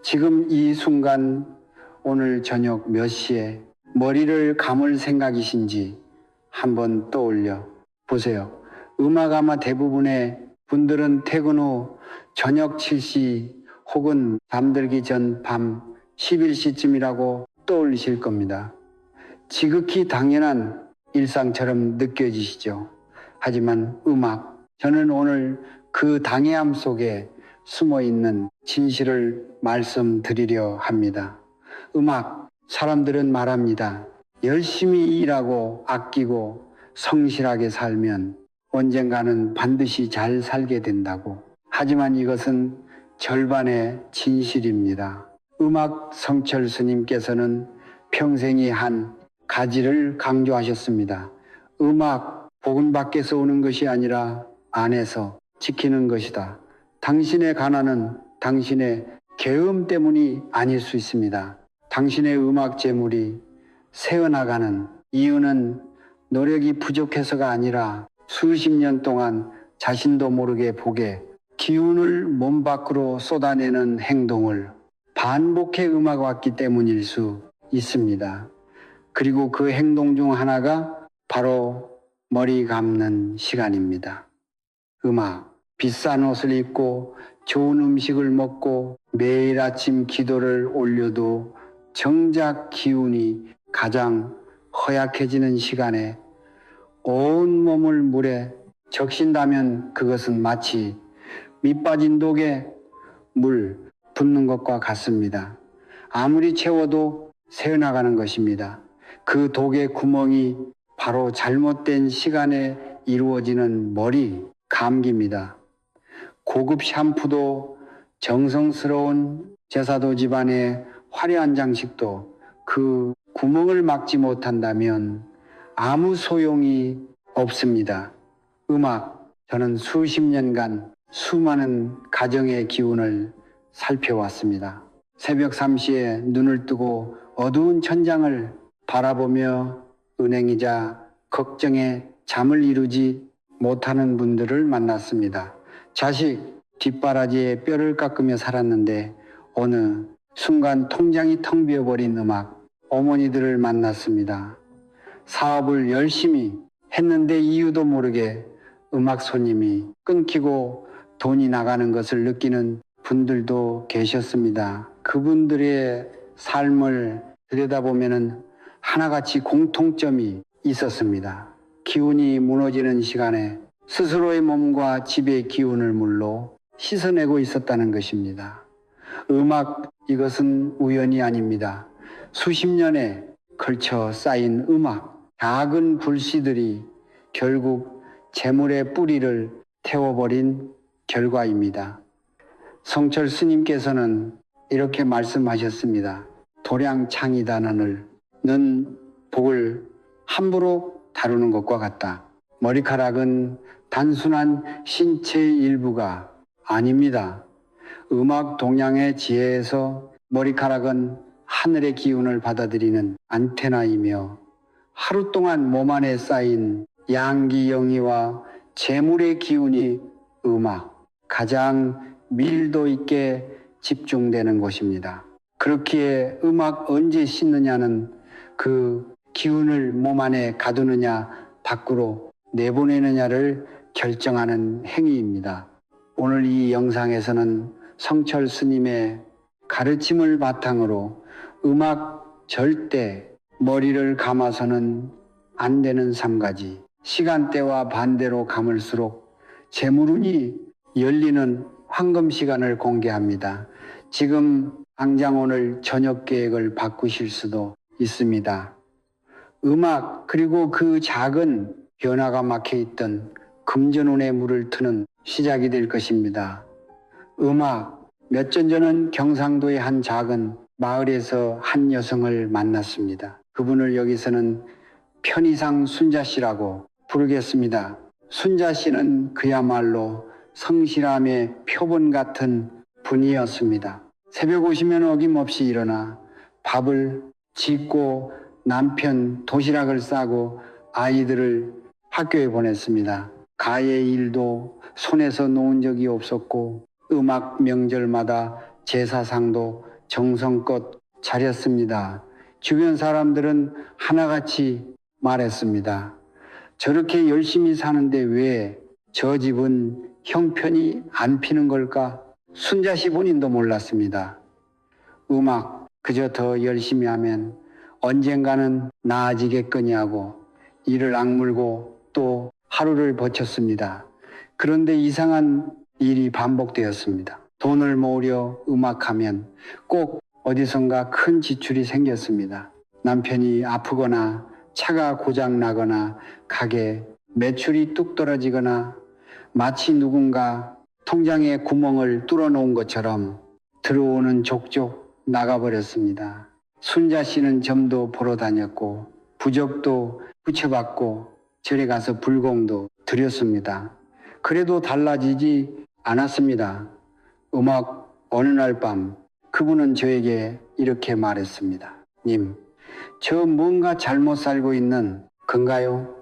지금 이 순간 오늘 저녁 몇 시에 머리를 감을 생각이신지 한번 떠올려 보세요. 음악 아마 대부분의 분들은 퇴근 후 저녁 7시 혹은 잠들기 전 밤 11시쯤이라고 떠올리실 겁니다. 지극히 당연한 일상처럼 느껴지시죠. 하지만 음악, 저는 오늘 그 당연함 속에 숨어 있는 진실을 말씀드리려 합니다. 음악, 사람들은 말합니다. 열심히 일하고 아끼고 성실하게 살면 언젠가는 반드시 잘 살게 된다고. 하지만 이것은 절반의 진실입니다. 음악 성철 스님께서는 평생이 한 가지를 강조하셨습니다. 음악, 복은 밖에서 오는 것이 아니라 안에서 지키는 것이다. 당신의 가난은 당신의 계음 때문이 아닐 수 있습니다. 당신의 음악 재물이 새어나가는 이유는 노력이 부족해서가 아니라 수십 년 동안 자신도 모르게 복에 기운을 몸 밖으로 쏟아내는 행동을 반복해 음악왔기 때문일 수 있습니다. 그리고 그 행동 중 하나가 바로 머리 감는 시간입니다. 음악, 비싼 옷을 입고 좋은 음식을 먹고 매일 아침 기도를 올려도 정작 기운이 가장 허약해지는 시간에 온 몸을 물에 적신다면 그것은 마치 밑 빠진 독에 물 붓는 것과 같습니다. 아무리 채워도 새어나가는 것입니다. 그 독의 구멍이 바로 잘못된 시간에 이루어지는 머리 감기입니다. 고급 샴푸도 정성스러운 제사도 집안의 화려한 장식도 그 구멍을 막지 못한다면 아무 소용이 없습니다. 음악, 저는 수십 년간 수많은 가정의 기운을 살펴왔습니다. 새벽 3시에 눈을 뜨고 어두운 천장을 바라보며 은행이자 걱정에 잠을 이루지 못하는 분들을 만났습니다. 자식 뒷바라지에 뼈를 깎으며 살았는데 어느 순간 통장이 텅 비어버린 음악 어머니들을 만났습니다. 사업을 열심히 했는데 이유도 모르게 음악 손님이 끊기고 돈이 나가는 것을 느끼는 분들도 계셨습니다. 그분들의 삶을 들여다보면 하나같이 공통점이 있었습니다. 기운이 무너지는 시간에 스스로의 몸과 집의 기운을 물로 씻어내고 있었다는 것입니다. 음악, 이것은 우연이 아닙니다. 수십 년에 걸쳐 쌓인 음악, 작은 불씨들이 결국 재물의 뿌리를 태워버린 결과입니다. 성철 스님께서는 이렇게 말씀하셨습니다. 도량창이다는을 는 복을 함부로 다루는 것과 같다. 머리카락은 단순한 신체의 일부가 아닙니다. 음악 동양의 지혜에서 머리카락은 하늘의 기운을 받아들이는 안테나이며 하루 동안 몸 안에 쌓인 양기 영이와 재물의 기운이 음악, 가장 밀도 있게 집중되는 곳입니다. 그렇기에 음악 언제 씻느냐는 그 기운을 몸 안에 가두느냐 밖으로 내보내느냐를 결정하는 행위입니다. 오늘 이 영상에서는 성철 스님의 가르침을 바탕으로 음악 절대 머리를 감아서는 안 되는 3가지, 시간대와 반대로 감을수록 재물운이 열리는 황금 시간을 공개합니다. 지금 당장 오늘 저녁 계획을 바꾸실 수도 있습니다. 음악, 그리고 그 작은 변화가 막혀있던 금전운의 물을 트는 시작이 될 것입니다. 음악, 몇 년 전은 경상도의 한 작은 마을에서 한 여성을 만났습니다. 그분을 여기서는 편의상 순자씨라고 부르겠습니다. 순자씨는 그야말로 성실함의 표본 같은 분이었습니다. 새벽 오시면 어김없이 일어나 밥을 짓고 남편 도시락을 싸고 아이들을 학교에 보냈습니다. 가의 일도 손에서 놓은 적이 없었고 음악 명절마다 제사상도 정성껏 차렸습니다. 주변 사람들은 하나같이 말했습니다. 저렇게 열심히 사는데 왜 저 집은 형편이 안 피는 걸까? 순자씨 본인도 몰랐습니다. 음악 그저 더 열심히 하면 언젠가는 나아지겠거냐고 이를 악물고 또 하루를 버텼습니다. 그런데 이상한 일이 반복되었습니다. 돈을 모으려 음악하면 꼭 어디선가 큰 지출이 생겼습니다. 남편이 아프거나 차가 고장나거나 가게 매출이 뚝 떨어지거나 마치 누군가 통장에 구멍을 뚫어놓은 것처럼 들어오는 족족 나가버렸습니다. 순자 씨는 점도 보러 다녔고 부적도 붙여받고 절에 가서 불공도 드렸습니다. 그래도 달라지지 않았습니다. 음악 어느 날 밤 그분은 저에게 이렇게 말했습니다. 님, 저 뭔가 잘못 살고 있는 건가요?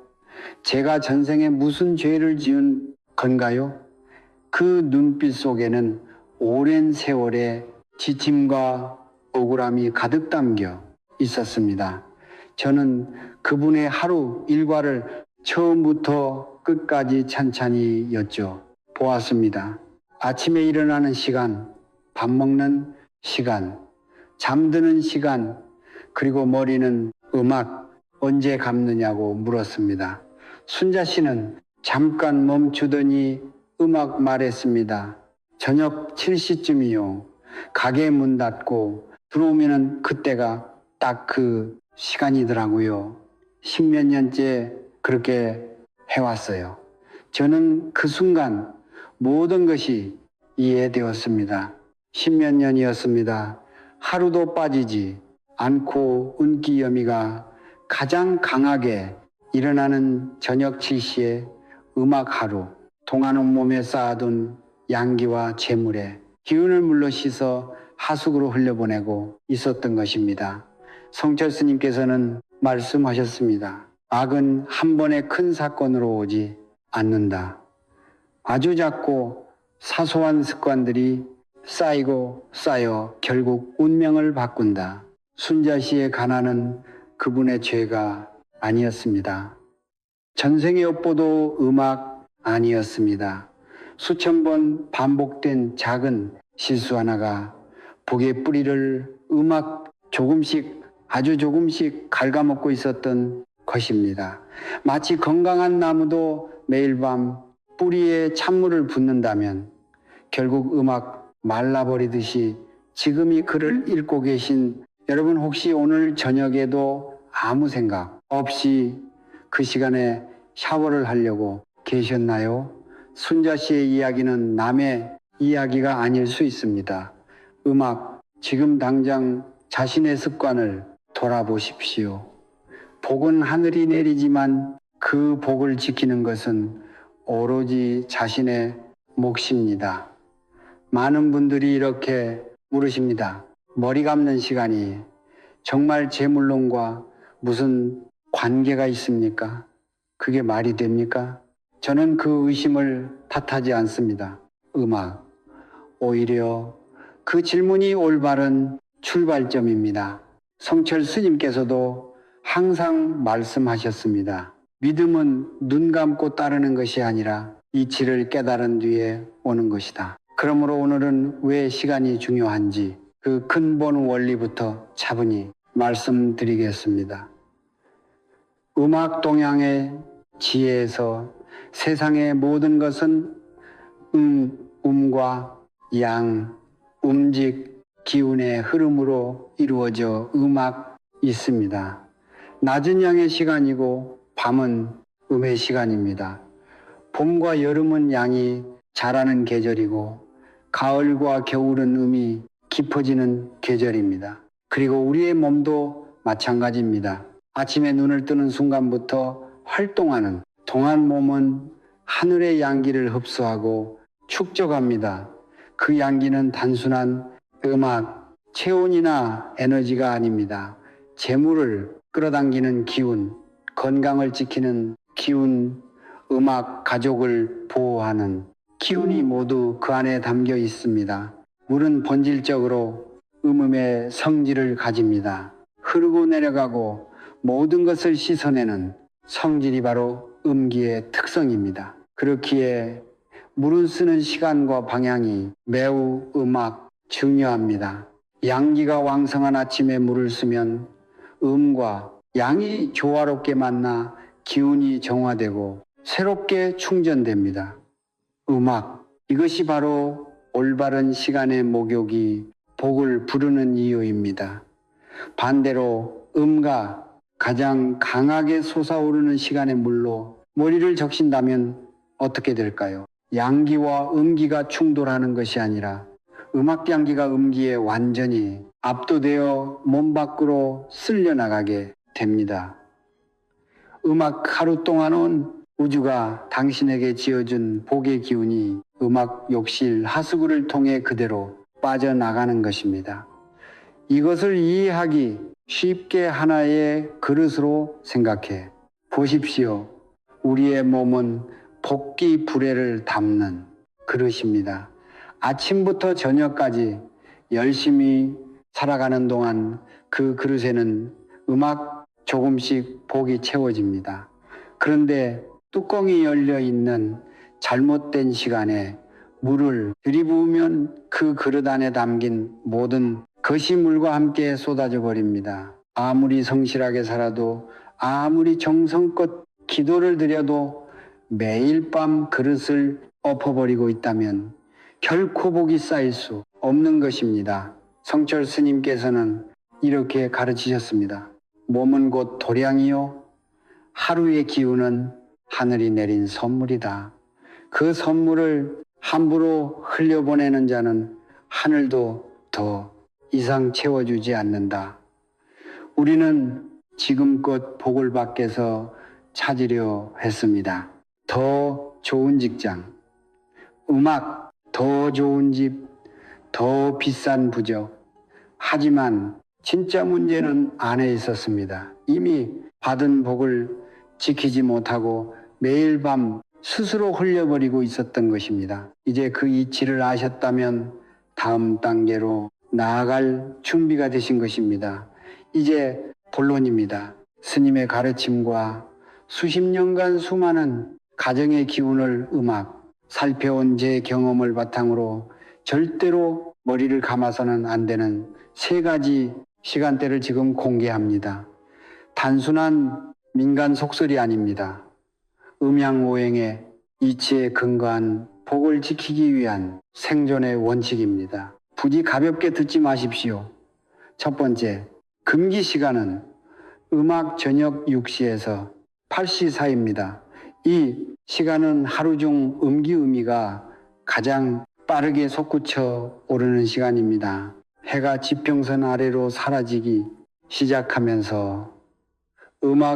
제가 전생에 무슨 죄를 지은 건가요? 그 눈빛 속에는 오랜 세월의 지침과 억울함이 가득 담겨 있었습니다. 저는 그분의 하루 일과를 처음부터 끝까지 찬찬히 여쭤보았습니다. 아침에 일어나는 시간, 밥 먹는 시간, 잠드는 시간, 그리고 머리는 음악 언제 감느냐고 물었습니다. 순자 씨는 잠깐 멈추더니 음악 말했습니다. 저녁 7시쯤이요. 가게 문 닫고 들어오면은 그때가 딱 그 시간이더라고요. 10몇 년째 그렇게 해왔어요. 저는 그 순간 모든 것이 이해되었습니다. 10몇 년이었습니다. 하루도 빠지지 않고 운기여미가 가장 강하게 일어나는 저녁 7시에 음악 하루, 동안 온몸에 쌓아둔 양기와 재물에 기운을 물러 씻어 하숙으로 흘려보내고 있었던 것입니다. 성철 스님께서는 말씀하셨습니다. 악은 한 번의 큰 사건으로 오지 않는다. 아주 작고 사소한 습관들이 쌓이고 쌓여 결국 운명을 바꾼다. 순자 씨의 가난은 그분의 죄가 아니었습니다. 전생의 업보도 음악 아니었습니다. 수천 번 반복된 작은 실수 하나가 복의 뿌리를 음악 조금씩 아주 조금씩 갉아먹고 있었던 것입니다. 마치 건강한 나무도 매일 밤 뿌리에 찬물을 붓는다면 결국 음악 말라버리듯이 지금 이 글을 읽고 계신 여러분 혹시 오늘 저녁에도 아무 생각 없이 그 시간에 샤워를 하려고 계셨나요? 순자 씨의 이야기는 남의 이야기가 아닐 수 있습니다. 음악, 지금 당장 자신의 습관을 돌아보십시오. 복은 하늘이 내리지만 그 복을 지키는 것은 오로지 자신의 몫입니다. 많은 분들이 이렇게 물으십니다. 머리 감는 시간이 정말 재물론과 무슨 관계가 있습니까? 그게 말이 됩니까? 저는 그 의심을 탓하지 않습니다. 음악, 오히려 그 질문이 올바른 출발점입니다. 성철 스님께서도 항상 말씀하셨습니다. 믿음은 눈 감고 따르는 것이 아니라 이치를 깨달은 뒤에 오는 것이다. 그러므로 오늘은 왜 시간이 중요한지 그 근본 원리부터 차분히 말씀드리겠습니다. 음악 동양의 지혜에서 세상의 모든 것은 음과 양, 움직, 기운의 흐름으로 이루어져 음악 있습니다. 낮은 양의 시간이고 밤은 음의 시간입니다. 봄과 여름은 양이 자라는 계절이고 가을과 겨울은 음이 깊어지는 계절입니다. 그리고 우리의 몸도 마찬가지입니다. 아침에 눈을 뜨는 순간부터 활동하는 동안 몸은 하늘의 양기를 흡수하고 축적합니다. 그 양기는 단순한 음악, 체온이나 에너지가 아닙니다. 재물을 끌어당기는 기운, 건강을 지키는 기운, 음악, 가족을 보호하는 기운이 모두 그 안에 담겨 있습니다. 물은 본질적으로 음음의 성질을 가집니다. 흐르고 내려가고 모든 것을 씻어내는 성질이 바로 음기의 특성입니다. 그렇기에 물을 쓰는 시간과 방향이 매우 중요합니다. 양기가 왕성한 아침에 물을 쓰면 음과 양이 조화롭게 만나 기운이 정화되고 새롭게 충전됩니다. 이것이 바로 올바른 시간의 목욕이 복을 부르는 이유입니다. 반대로 음가 가장 강하게 솟아오르는 시간의 물로 머리를 적신다면 어떻게 될까요? 양기와 음기가 충돌하는 것이 아니라 음악양기가 음기에 완전히 압도되어 몸 밖으로 쓸려나가게 됩니다. 하루 동안은 우주가 당신에게 지어준 복의 기운이 음악 욕실 하수구를 통해 그대로 빠져나가는 것입니다. 이것을 이해하기 쉽게 하나의 그릇으로 생각해 보십시오. 우리의 몸은 복기 불회를 담는 그릇입니다. 아침부터 저녁까지 열심히 살아가는 동안 그 그릇에는 조금씩 복이 채워집니다. 그런데 뚜껑이 열려 있는 잘못된 시간에 물을 들이부으면 그 그릇 안에 담긴 모든 것이 물과 함께 쏟아져 버립니다. 아무리 성실하게 살아도 아무리 정성껏 기도를 드려도 매일 밤 그릇을 엎어버리고 있다면 결코 복이 쌓일 수 없는 것입니다. 성철 스님께서는 이렇게 가르치셨습니다. 몸은 곧 도량이요 하루의 기운은 하늘이 내린 선물이다. 그 선물을 함부로 흘려보내는 자는 하늘도 더 이상 채워주지 않는다. 우리는 지금껏 복을 밖에서 찾으려 했습니다. 더 좋은 직장, 더 좋은 집, 더 비싼 부적. 하지만 진짜 문제는 안에 있었습니다. 이미 받은 복을 지키지 못하고 매일 밤 스스로 흘려버리고 있었던 것입니다. 이제 그 이치를 아셨다면 다음 단계로 나아갈 준비가 되신 것입니다. 이제 본론입니다. 스님의 가르침과 수십 년간 수많은 가정의 기운을 살펴온 제 경험을 바탕으로 절대로 머리를 감아서는 안 되는 3가지 시간대를 지금 공개합니다. 단순한 민간 속설이 아닙니다. 음양오행의 이치에 근거한 복을 지키기 위한 생존의 원칙입니다. 부디 가볍게 듣지 마십시오. 첫 번째, 금기 시간은 저녁 6시에서 8시 사이입니다. 이 시간은 하루 중 음기가 가장 빠르게 솟구쳐 오르는 시간입니다. 해가 지평선 아래로 사라지기 시작하면서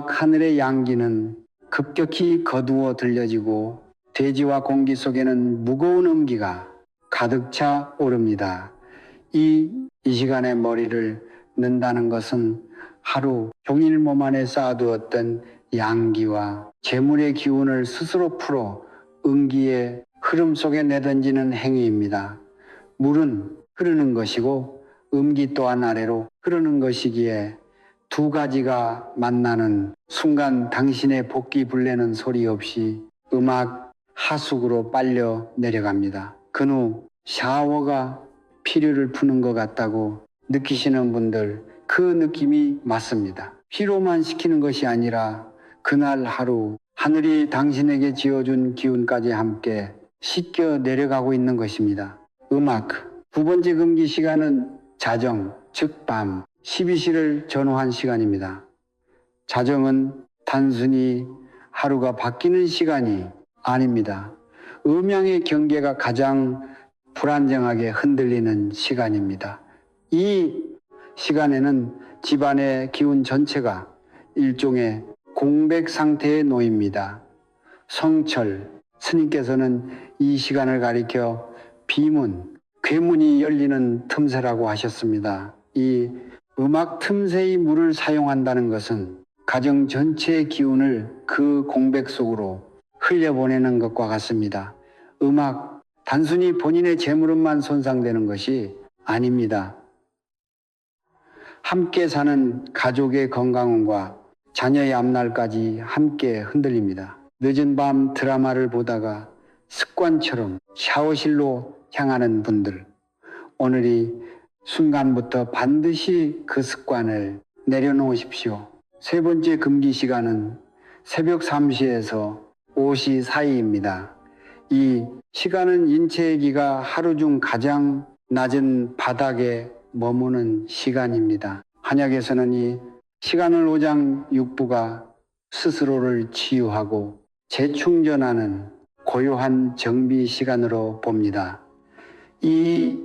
하늘의 양기는 급격히 거두어 들려지고 대지와 공기 속에는 무거운 음기가 가득 차 오릅니다. 이 시간에 머리를 는다는 것은 하루 종일 몸 안에 쌓아두었던 양기와 재물의 기운을 스스로 풀어 음기의 흐름 속에 내던지는 행위입니다. 물은 흐르는 것이고 음기 또한 아래로 흐르는 것이기에 2가지가 만나는 순간 당신의 복기 불내는 소리 없이 하수구로 빨려 내려갑니다. 그후 샤워가 피로를 푸는 것 같다고 느끼시는 분들, 그 느낌이 맞습니다. 피로만 식히는 것이 아니라 그날 하루 하늘이 당신에게 지어준 기운까지 함께 씻겨 내려가고 있는 것입니다. 2번째 금기 시간은 자정, 즉 밤 12시를 전후한 시간입니다. 자정은 단순히 하루가 바뀌는 시간이 아닙니다. 음양의 경계가 가장 불안정하게 흔들리는 시간입니다. 이 시간에는 집안의 기운 전체가 일종의 공백 상태에 놓입니다. 성철 스님께서는 이 시간을 가리켜 비문, 괴문이 열리는 틈새라고 하셨습니다. 이 틈새의 물을 사용한다는 것은 가정 전체의 기운을 그 공백 속으로 흘려보내는 것과 같습니다. 단순히 본인의 재물운만 손상되는 것이 아닙니다. 함께 사는 가족의 건강과 자녀의 앞날까지 함께 흔들립니다. 늦은 밤 드라마를 보다가 습관처럼 샤워실로 향하는 분들, 오늘이 순간부터 반드시 그 습관을 내려놓으십시오. 세 번째 금기 시간은 새벽 3시에서 5시 사이입니다. 이 시간은 인체의 기가 하루 중 가장 낮은 바닥에 머무는 시간입니다. 한약에서는 이 시간을 5장 6부가 스스로를 치유하고 재충전하는 고요한 정비 시간으로 봅니다. 이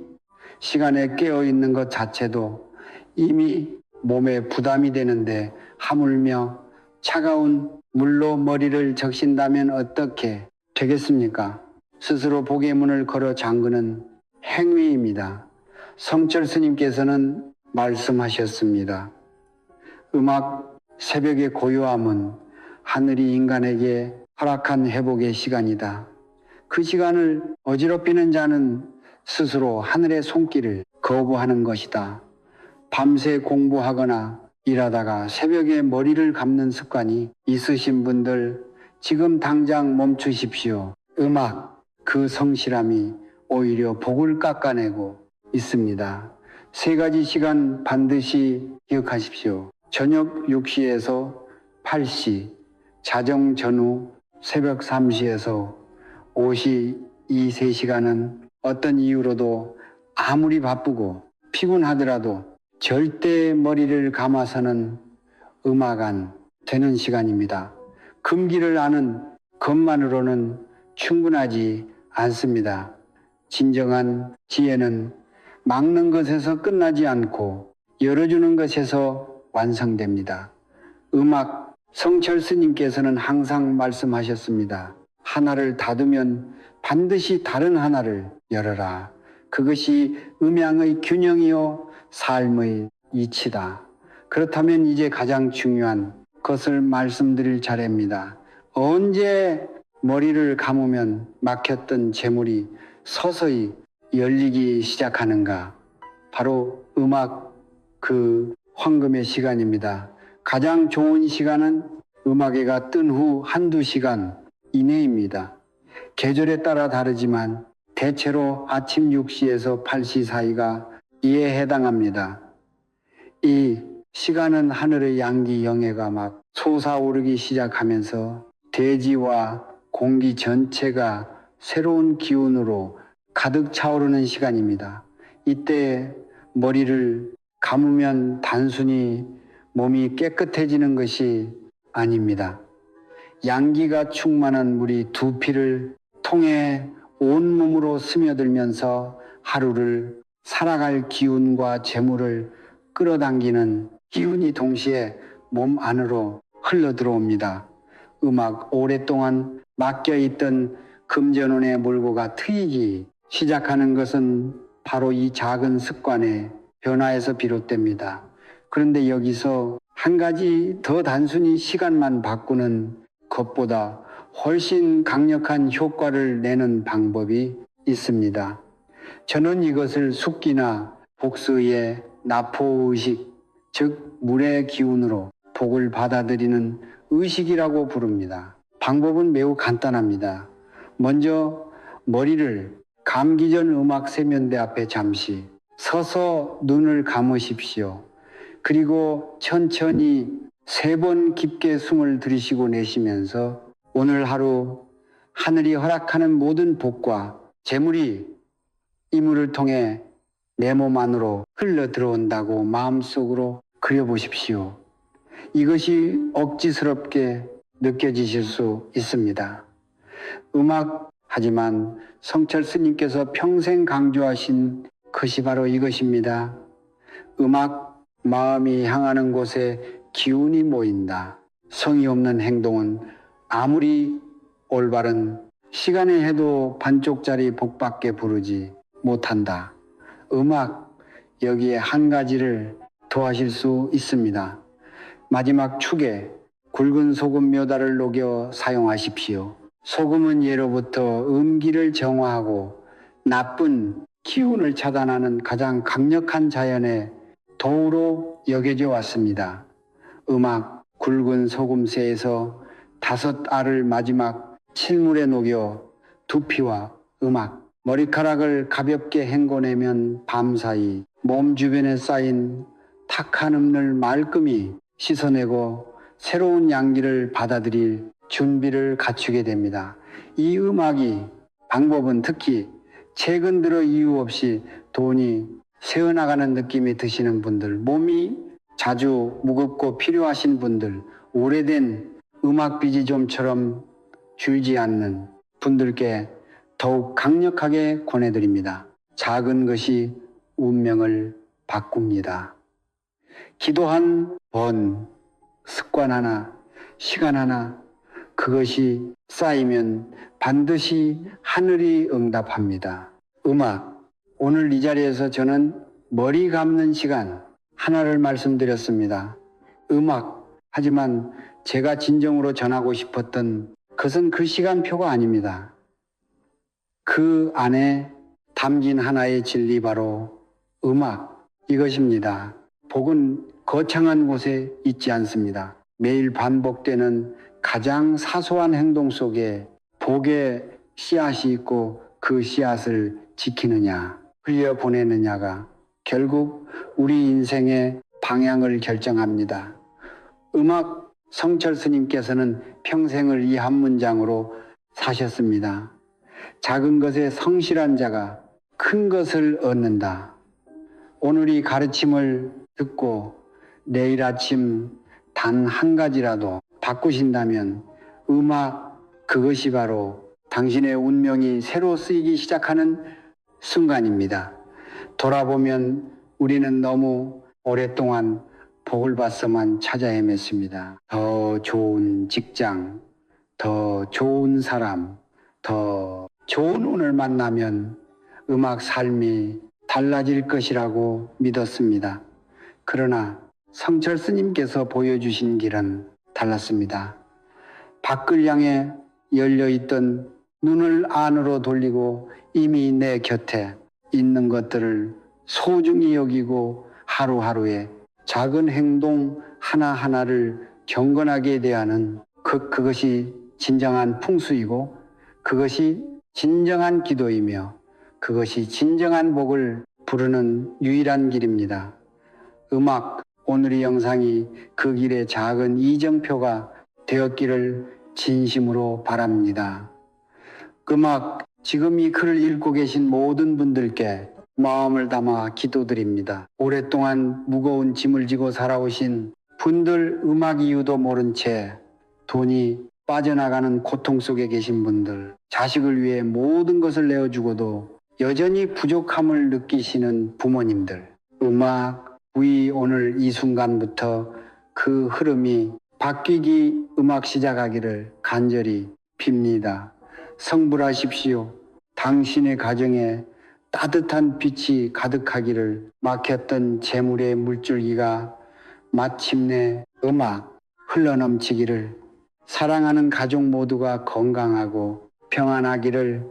시간에 깨어 있는 것 자체도 이미 몸에 부담이 되는데 하물며 차가운 물로 머리를 적신다면 어떻게 되겠습니까? 스스로 복의 문을 걸어 잠그는 행위입니다. 성철 스님께서는 말씀하셨습니다. 음악 새벽의 고요함은 하늘이 인간에게 허락한 회복의 시간이다. 그 시간을 어지럽히는 자는 스스로 하늘의 손길을 거부하는 것이다. 밤새 공부하거나 일하다가 새벽에 머리를 감는 습관이 있으신 분들 지금 당장 멈추십시오. 음악, 그 성실함이 오히려 복을 깎아내고 있습니다. 세 가지 시간 반드시 기억하십시오. 저녁 6시에서 8시, 자정 전후 새벽 3시에서 5시 이 3시간은 어떤 이유로도 아무리 바쁘고 피곤하더라도 절대 머리를 감아서는 음악 안 되는 시간입니다. 금기를 아는 것만으로는 충분하지 않습니다. 진정한 지혜는 막는 것에서 끝나지 않고 열어주는 것에서 완성됩니다. 음악 성철 스님께서는 항상 말씀하셨습니다. 하나를 닫으면 반드시 다른 하나를 열어라. 그것이 음양의 균형이요 삶의 이치다. 그렇다면 이제 가장 중요한 것을 말씀드릴 차례입니다. 언제 머리를 감으면 막혔던 재물이 서서히 열리기 시작하는가? 바로 음악 그 황금의 시간입니다. 가장 좋은 시간은 음악회가 뜬 후 한두 시간 이내입니다. 계절에 따라 다르지만 대체로 아침 6시에서 8시 사이가 이에 해당합니다. 이 시간은 하늘의 양기 영해가 막 솟아오르기 시작하면서 대지와 공기 전체가 새로운 기운으로 가득 차오르는 시간입니다. 이때 머리를 감으면 단순히 몸이 깨끗해지는 것이 아닙니다. 양기가 충만한 물이 두피를 통해 온몸으로 스며들면서 하루를 살아갈 기운과 재물을 끌어당기는 기운이 동시에 몸 안으로 흘러 들어옵니다. 음악 오랫동안 막혀있던 금전운의 몰고가 트이기 시작하는 것은 바로 이 작은 습관의 변화에서 비롯됩니다. 그런데 여기서 한 가지 더 단순히 시간만 바꾸는 것보다 훨씬 강력한 효과를 내는 방법이 있습니다. 저는 이것을 숙기나 복수의 나포의식, 즉 물의 기운으로 복을 받아들이는 의식이라고 부릅니다. 방법은 매우 간단합니다. 먼저 머리를 감기 전 음악 세면대 앞에 잠시 서서 눈을 감으십시오. 그리고 천천히 3번 깊게 숨을 들이쉬고 내쉬면서 오늘 하루 하늘이 허락하는 모든 복과 재물이 이 물을 통해 내 몸 안으로 흘러 들어온다고 마음속으로 그려보십시오. 이것이 억지스럽게 느껴지실 수 있습니다. 하지만 성철 스님께서 평생 강조하신 것이 바로 이것입니다. 마음이 향하는 곳에 기운이 모인다. 성의 없는 행동은 아무리 올바른 시간에 해도 반쪽짜리 복밖에 부르지 못한다. 여기에 한 가지를 더하실 수 있습니다. 마지막 축에 굵은 소금 몇 알을 녹여 사용하십시오. 소금은 예로부터 음기를 정화하고 나쁜 기운을 차단하는 가장 강력한 자연의 도우로 여겨져 왔습니다. 음악 굵은 소금새에서 5알을 마지막 칠물에 녹여 두피와 음악, 머리카락을 가볍게 헹궈내면 밤사이 몸 주변에 쌓인 탁한 음을 말끔히 씻어내고 새로운 양기를 받아들일 준비를 갖추게 됩니다. 이 음악이 방법은 특히 최근 들어 이유 없이 돈이 새어나가는 느낌이 드시는 분들, 몸이 자주 무겁고 필요하신 분들, 오래된 음악빚이 좀처럼 줄지 않는 분들께 더욱 강력하게 권해드립니다. 작은 것이 운명을 바꿉니다. 기도 한 번, 습관 하나, 시간 하나, 그것이 쌓이면 반드시 하늘이 응답합니다. 음악, 오늘 이 자리에서 저는 머리 감는 시간 하나를 말씀드렸습니다. 음악, 하지만 제가 진정으로 전하고 싶었던 그것은 그 시간표가 아닙니다. 그 안에 담긴 하나의 진리 바로 음악, 이것입니다. 복은 거창한 곳에 있지 않습니다. 매일 반복되는 가장 사소한 행동 속에 복의 씨앗이 있고 그 씨앗을 지키느냐, 흘려보내느냐가 결국 우리 인생의 방향을 결정합니다. 음악 성철 스님께서는 평생을 이 한 문장으로 사셨습니다. 작은 것에 성실한 자가 큰 것을 얻는다. 오늘 이 가르침을 듣고 내일 아침 단 한 가지라도 바꾸신다면 음악, 그것이 바로 당신의 운명이 새로 쓰이기 시작하는 순간입니다. 돌아보면 우리는 너무 오랫동안 복을 받서만 찾아 헤맸습니다. 더 좋은 직장, 더 좋은 사람, 더 좋은 운을 만나면 음악 삶이 달라질 것이라고 믿었습니다. 그러나 성철 스님께서 보여주신 길은 달랐습니다. 밖을 향해 열려있던 눈을 안으로 돌리고 이미 내 곁에 있는 것들을 소중히 여기고 하루하루에 작은 행동 하나하나를 경건하게 대하는 그것이 진정한 풍수이고 그것이 진정한 기도이며 그것이 진정한 복을 부르는 유일한 길입니다. 음악, 오늘의 영상이 그 길의 작은 이정표가 되었기를 진심으로 바랍니다. 음악, 지금 이 글을 읽고 계신 모든 분들께 마음을 담아 기도드립니다. 오랫동안 무거운 짐을 지고 살아오신 분들, 음악 이유도 모른 채 돈이 빠져나가는 고통 속에 계신 분들, 자식을 위해 모든 것을 내어주고도 여전히 부족함을 느끼시는 부모님들, 음악, 우리 오늘 이 순간부터 그 흐름이 바뀌기, 음악 시작하기를 간절히 빕니다. 성불하십시오. 당신의 가정에 따뜻한 빛이 가득하기를, 막혔던 재물의 물줄기가 마침내 음악 흘러넘치기를, 사랑하는 가족 모두가 건강하고 평안하기를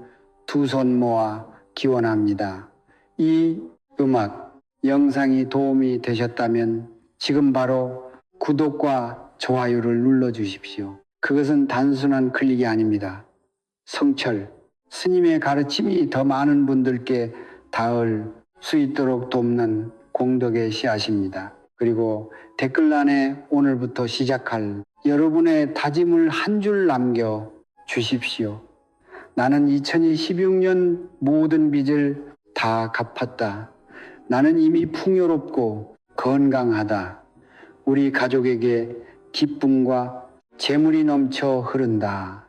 두 손 모아 기원합니다. 이 음악 영상이 도움이 되셨다면 지금 바로 구독과 좋아요를 눌러주십시오. 그것은 단순한 클릭이 아닙니다. 성철, 스님의 가르침이 더 많은 분들께 닿을 수 있도록 돕는 공덕의 씨앗입니다. 그리고 댓글란에 오늘부터 시작할 여러분의 다짐을 한 줄 남겨 주십시오. 나는 2016년 모든 빚을 다 갚았다. 나는 이미 풍요롭고 건강하다. 우리 가족에게 기쁨과 재물이 넘쳐 흐른다.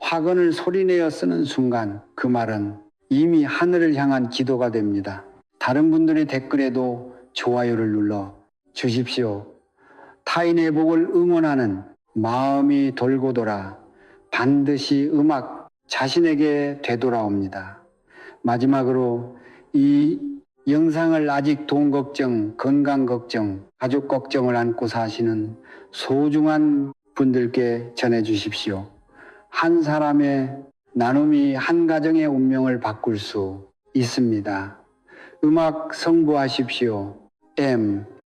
화건을 소리내어 쓰는 순간 그 말은 이미 하늘을 향한 기도가 됩니다. 다른 분들의 댓글에도 좋아요를 눌러 주십시오. 타인의 복을 응원하는 마음이 돌고 돌아 반드시 음악 자신에게 되돌아옵니다. 마지막으로 이 영상을 아직 돈 걱정, 건강 걱정, 가족 걱정을 안고 사시는 소중한 분들께 전해 주십시오. 한 사람의 나눔이 한 가정의 운명을 바꿀 수 있습니다. 음악 성부하십시오. M